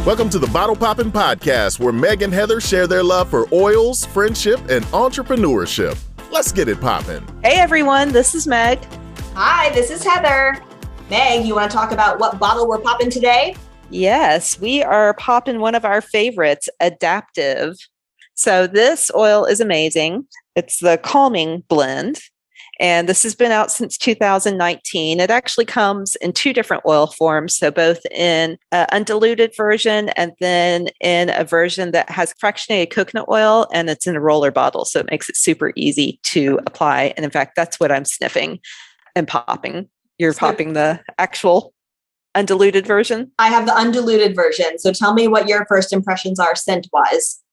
Welcome to the Bottle Poppin' Podcast, where Meg and Heather share their love for oils, friendship, and entrepreneurship. Let's get it poppin'. Hey everyone, this is Meg. Hi, this is Heather. Meg, you want to talk about what bottle we're popping today? Yes, we are popping one of our favorites, Adaptiv. So this oil is amazing. It's the calming blend. And this has been out since 2019. It actually comes in two different oil forms. So both in an undiluted version and then in a version that has fractionated coconut oil, and it's in a roller bottle. So it makes it super easy to apply. And in fact, that's what I'm sniffing and popping. You're popping the actual undiluted version? I have the undiluted version. So tell me what your first impressions are scent-wise.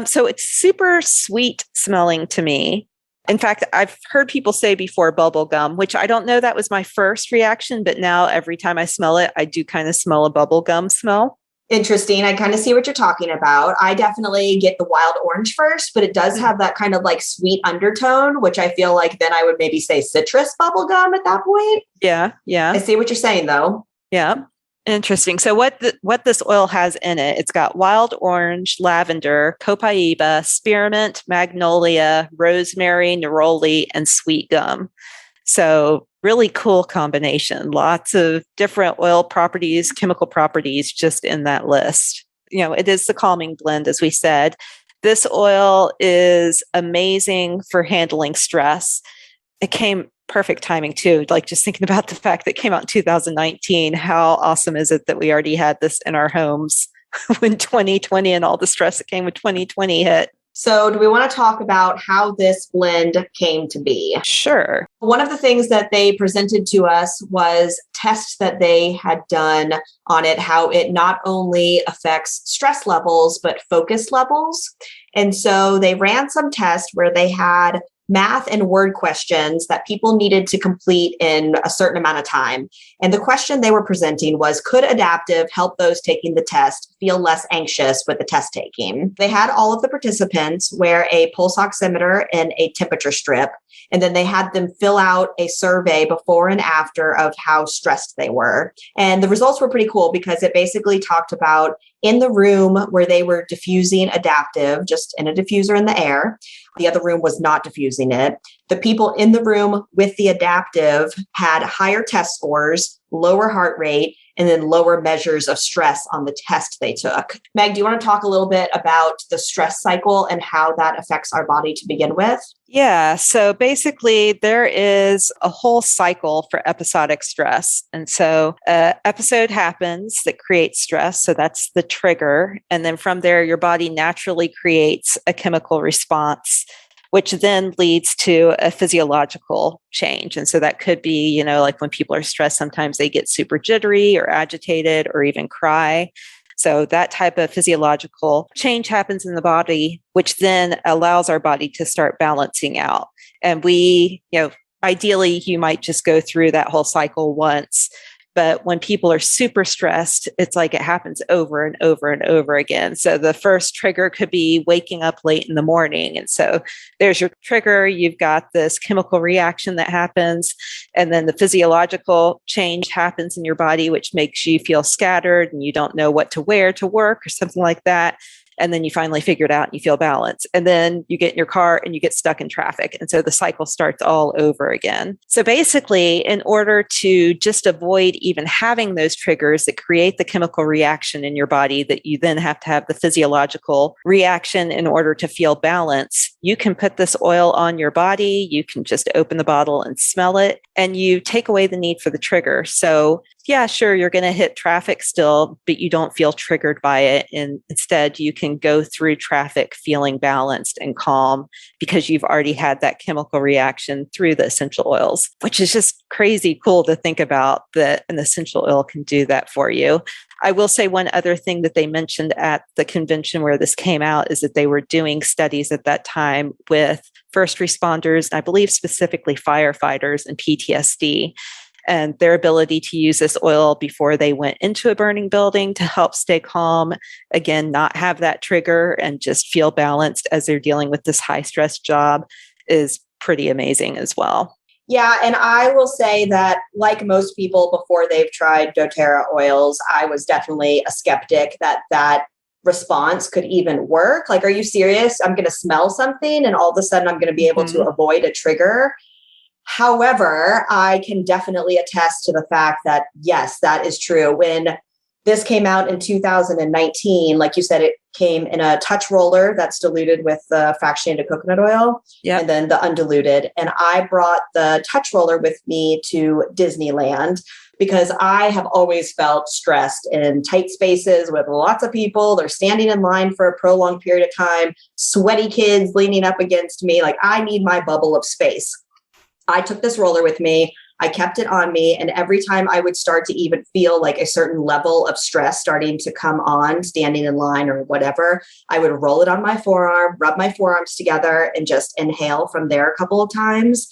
So it's super sweet smelling to me. In fact, I've heard people say before bubble gum, which I don't know, that was my first reaction, but now every time I smell it, I do kind of smell a bubble gum smell. Interesting. I kind of see what you're talking about. I definitely get the wild orange first, but it does have that kind of like sweet undertone, which I feel like then I would maybe say citrus bubble gum at that point. Yeah. I see what you're saying though. Yeah. Interesting. So what this oil has in it, it's got wild orange, lavender, copaiba, spearmint, magnolia, rosemary, neroli, and sweet gum. So really cool combination. Lots of different oil properties, chemical properties just in that list. You know, it is the calming blend, as we said. This oil is amazing for handling stress. It came perfect timing too. Like just thinking about the fact that it came out in 2019, how awesome is it that we already had this in our homes when 2020 and all the stress that came with 2020 hit? So do we want to talk about how this blend came to be? Sure. One of the things that they presented to us was tests that they had done on it, how it not only affects stress levels, but focus levels. And so they ran some tests where they had math and word questions that people needed to complete in a certain amount of time. And the question they were presenting was, could Adaptiv help those taking the test feel less anxious with the test taking? They had all of the participants wear a pulse oximeter and a temperature strip. And then they had them fill out a survey before and after of how stressed they were. And the results were pretty cool because it basically talked about in the room where they were diffusing Adaptiv, just in a diffuser in the air. The other room was not diffusing it. The people in the room with the Adaptiv had higher test scores, lower heart rate, and then lower measures of stress on the test they took. Meg, do you want to talk a little bit about the stress cycle and how that affects our body to begin with? Yeah. So basically, there is a whole cycle for episodic stress. And so an episode happens that creates stress. So that's the trigger. And then from there, your body naturally creates a chemical response, which then leads to a physiological change. And so that could be, you know, like when people are stressed, sometimes they get super jittery or agitated or even cry. So that type of physiological change happens in the body, which then allows our body to start balancing out. And we, you know, ideally, you might just go through that whole cycle once. But when people are super stressed, it's like it happens over and over and over again. So the first trigger could be waking up late in the morning. And so there's your trigger. You've got this chemical reaction that happens. And then the physiological change happens in your body, which makes you feel scattered and you don't know what to wear to work or something like that. And then you finally figure it out and you feel balanced. And then you get in your car and you get stuck in traffic. And so the cycle starts all over again. So basically, in order to just avoid even having those triggers that create the chemical reaction in your body, that you then have to have the physiological reaction in order to feel balance, you can put this oil on your body. You can just open the bottle and smell it, and you take away the need for the trigger. So yeah, sure, you're going to hit traffic still, but you don't feel triggered by it. And instead, you can go through traffic feeling balanced and calm because you've already had that chemical reaction through the essential oils, which is just crazy cool to think about that an essential oil can do that for you. I will say one other thing that they mentioned at the convention where this came out is that they were doing studies at that time with first responders, and I believe specifically firefighters and PTSD. And their ability to use this oil before they went into a burning building to help stay calm, again, not have that trigger and just feel balanced as they're dealing with this high stress job is pretty amazing as well. Yeah, and I will say that, like most people before they've tried doTERRA oils, I was definitely a skeptic that response could even work. Like, are you serious? I'm going to smell something and all of a sudden I'm going to be able to avoid a trigger. However, I can definitely attest to the fact that, yes, that is true. When this came out in 2019, like you said, it came in a touch roller that's diluted with the fractionated coconut oil, and then the undiluted. And I brought the touch roller with me to Disneyland because I have always felt stressed in tight spaces with lots of people. They're standing in line for a prolonged period of time, sweaty kids leaning up against me. Like, I need my bubble of space. I took this roller with me. I kept it on me. And every time I would start to even feel like a certain level of stress starting to come on, standing in line or whatever, I would roll it on my forearm, rub my forearms together, and just inhale from there a couple of times.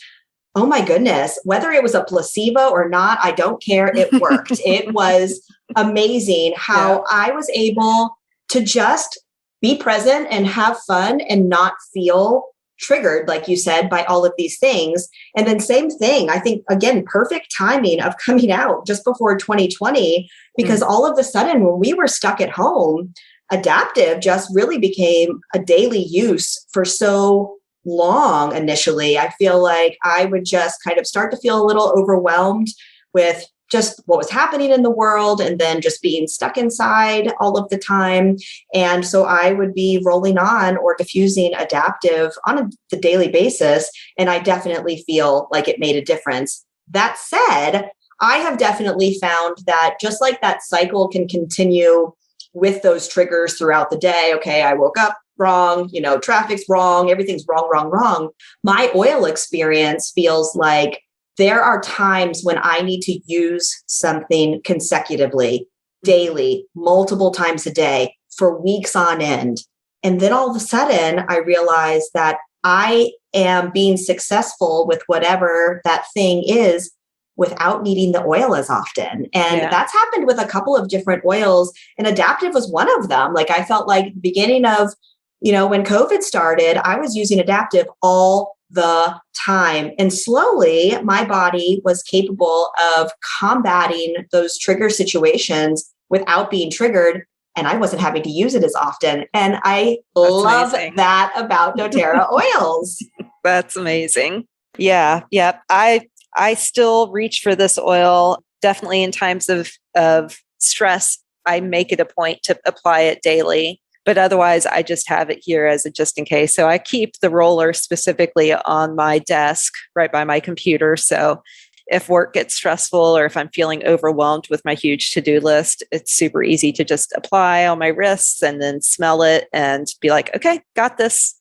Oh my goodness, whether it was a placebo or not, I don't care. It worked. It was amazing how I was able to just be present and have fun and not feel triggered, like you said, by all of these things. And then same thing, I think, again, perfect timing of coming out just before 2020, because all of a sudden when we were stuck at home, Adaptiv just really became a daily use for so long. Initially, I feel like I would just kind of start to feel a little overwhelmed with just what was happening in the world and then just being stuck inside all of the time. And so I would be rolling on or diffusing Adaptiv on the daily basis. And I definitely feel like it made a difference. That said, I have definitely found that just like that cycle can continue with those triggers throughout the day. Okay, I woke up wrong, traffic's wrong, everything's wrong. My oil experience feels like there are times when I need to use something consecutively, daily, multiple times a day for weeks on end. And then all of a sudden, I realize that I am being successful with whatever that thing is without needing the oil as often. And that's happened with a couple of different oils. And Adaptiv was one of them. Like, I felt like the beginning of, when COVID started, I was using Adaptiv all the time. And slowly my body was capable of combating those trigger situations without being triggered. And I wasn't having to use it as often. And I love that about doTERRA oils. That's amazing. Yeah. I still reach for this oil, definitely in times of stress. I make it a point to apply it daily. But otherwise, I just have it here as a just in case. So I keep the roller specifically on my desk right by my computer. So if work gets stressful or if I'm feeling overwhelmed with my huge to-do list, it's super easy to just apply on my wrists and then smell it and be like, okay, got this.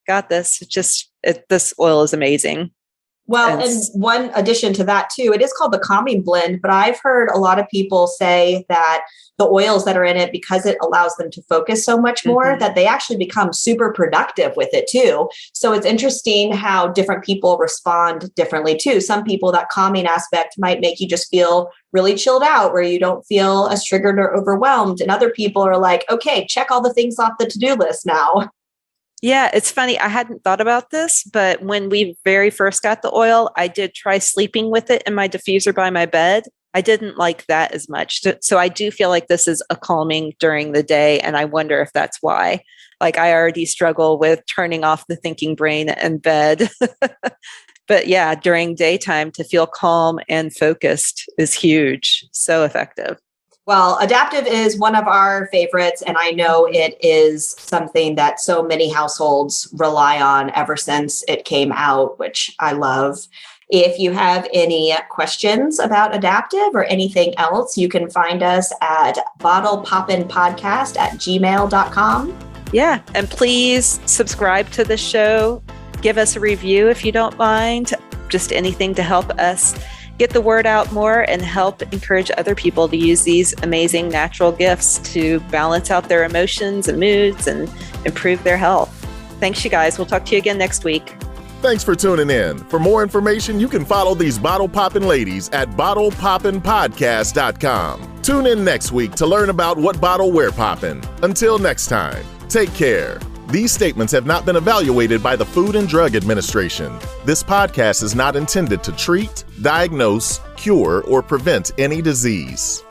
This oil is amazing. Well, and one addition to that too, it is called the calming blend, but I've heard a lot of people say that the oils that are in it, because it allows them to focus so much more, that they actually become super productive with it too. So it's interesting how different people respond differently too. Some people, that calming aspect might make you just feel really chilled out where you don't feel as triggered or overwhelmed. And other people are like, okay, check all the things off the to-do list now. Yeah, it's funny. I hadn't thought about this, but when we very first got the oil, I did try sleeping with it in my diffuser by my bed. I didn't like that as much. So I do feel like this is a calming during the day. And I wonder if that's why. Like, I already struggle with turning off the thinking brain in bed. But yeah, during daytime, to feel calm and focused is huge. So effective. Well, Adaptiv is one of our favorites, and I know it is something that so many households rely on ever since it came out, which I love. If you have any questions about Adaptiv or anything else, you can find us at bottlepoppinpodcast@gmail.com. Yeah, and please subscribe to the show. Give us a review if you don't mind. Just anything to help us get the word out more and help encourage other people to use these amazing natural gifts to balance out their emotions and moods and improve their health. Thanks, you guys. We'll talk to you again next week. Thanks for tuning in. For more information, you can follow these Bottle Poppin' ladies at bottlepoppinpodcast.com. Tune in next week to learn about what bottle we're poppin'. Until next time, take care. These statements have not been evaluated by the Food and Drug Administration. This podcast is not intended to treat, diagnose, cure, or prevent any disease.